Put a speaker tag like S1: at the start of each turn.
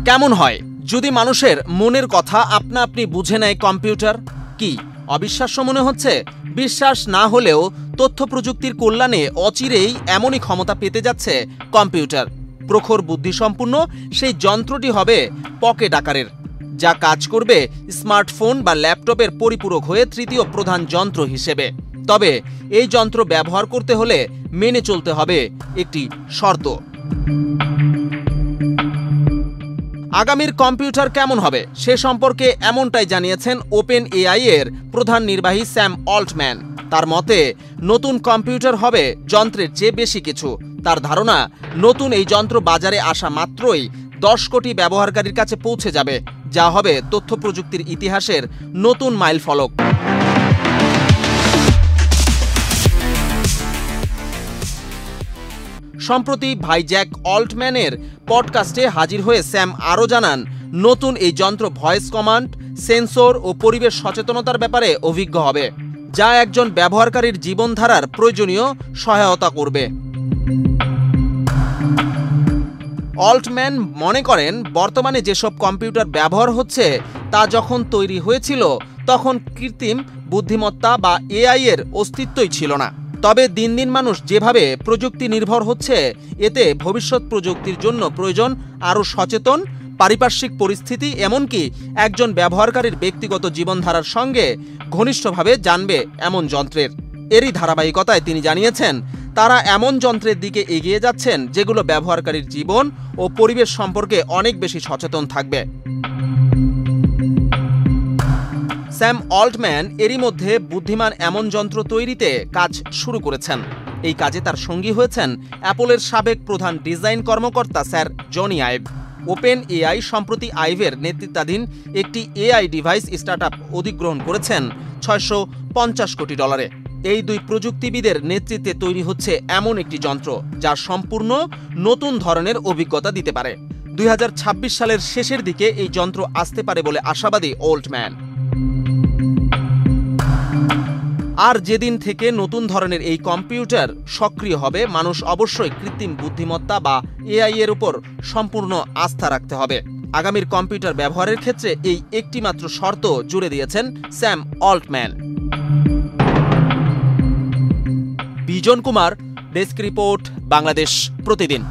S1: কেমন হয় যদি মানুষের মনের কথা আপনা আপনি বুঝে নেয় কম্পিউটার? কি অবিশ্বাস্য মনে হচ্ছে? বিশ্বাস না হলেও তথ্য প্রযুক্তির কল্যাণে অচিরেই এমনই ক্ষমতা পেতে যাচ্ছে কম্পিউটার। প্রখর বুদ্ধিসম্পন্ন সেই যন্ত্রটি হবে পকেট আকারের, যা কাজ করবে স্মার্টফোন বা ল্যাপটপের পরিপূরক হয়ে তৃতীয় প্রধান যন্ত্র হিসেবে। তবে এই যন্ত্র ব্যবহার করতে হলে মেনে চলতে হবে একটি শর্ত। আগামীর কম্পিউটার কেমন হবে সে সম্পর্কে এমনটাই জানিয়েছেন ওপেন এআই এর প্রধান নির্বাহী স্যাম অল্টম্যান। তার মতে নতুন কম্পিউটার হবে যন্ত্রের চেয়ে বেশি কিছু। তার ধারণা নতুন এই যন্ত্র বাজারে আসা মাত্রই 10 কোটি ব্যবহারকারীর কাছে পৌঁছে যাবে, যা হবে তথ্য প্রযুক্তির ইতিহাসের নতুন মাইলফলক। সম্প্রতি ভাই জ্যাক অল্টম্যানের পডকাস্টে হাজির হয়ে স্যাম আরও জানান, নতুন এই যন্ত্র ভয়েস কমান্ড, সেন্সর ও পরিবেশ সচেতনতার ব্যাপারে অভিজ্ঞ হবে, যা একজন ব্যবহারকারীর জীবনধারার প্রয়োজনীয় সহায়তা করবে। অল্টম্যান মনে করেন, বর্তমানে যেসব কম্পিউটার ব্যবহার হচ্ছে তা যখন তৈরি হয়েছিল তখন কৃত্রিম বুদ্ধিমত্তা বা এআই এর অস্তিত্বই ছিল না। তবে দিন দিন মানুষ যেভাবে প্রযুক্তি নির্ভর হচ্ছে, এতে ভবিষ্যৎ প্রযুক্তির জন্য প্রয়োজন আরও সচেতন পারিপার্শ্বিক পরিস্থিতি, এমনকি একজন ব্যবহারকারীর ব্যক্তিগত জীবনধারার সঙ্গে ঘনিষ্ঠভাবে জানবে এমন যন্ত্রের। এরই ধারাবাহিকতায় তিনি জানিয়েছেন, তারা এমন যন্ত্রের দিকে এগিয়ে যাচ্ছেন যেগুলো ব্যবহারকারীর জীবন ও পরিবেশ সম্পর্কে অনেক বেশি সচেতন থাকবে। স্যাম অল্টম্যান এরই মধ্যে বুদ্ধিমান এমন যন্ত্র তৈরিতে কাজ শুরু করেছেন। এই কাজে তার সঙ্গী হয়েছেন অ্যাপলের সাবেক প্রধান ডিজাইন কর্মকর্তা sir Johnny I've. Open AI সম্প্রতি আইভের নেতৃত্বাধীন একটি এআই ডিভাইস স্টার্টআপ অধিগ্রহণ করেছেন $650 কোটি। এই দুই প্রযুক্তিবিদের নেতৃত্বে তৈরি হচ্ছে এমন একটি যন্ত্র যা সম্পূর্ণ নতুন ধরনের অভিজ্ঞতা দিতে পারে। 2026 সালের শেষের দিকে এই যন্ত্র আসতে পারে বলে আশাবাদী অল্টম্যান। আর যেদিন থেকে নতুন ধরনের এই কম্পিউটার সক্রিয় হবে, মানুষ অবশ্যই কৃত্রিম বুদ্ধিমত্তা বা এআই এর উপর সম্পূর্ণ আস্থা রাখতে হবে। আগামীর কম্পিউটার ব্যবহারের ক্ষেত্রে এই একটি মাত্র শর্ত জুড়ে দিয়েছেন Sam Altman. Bijan Kumar, desk report, Bangladesh প্রতিদিন।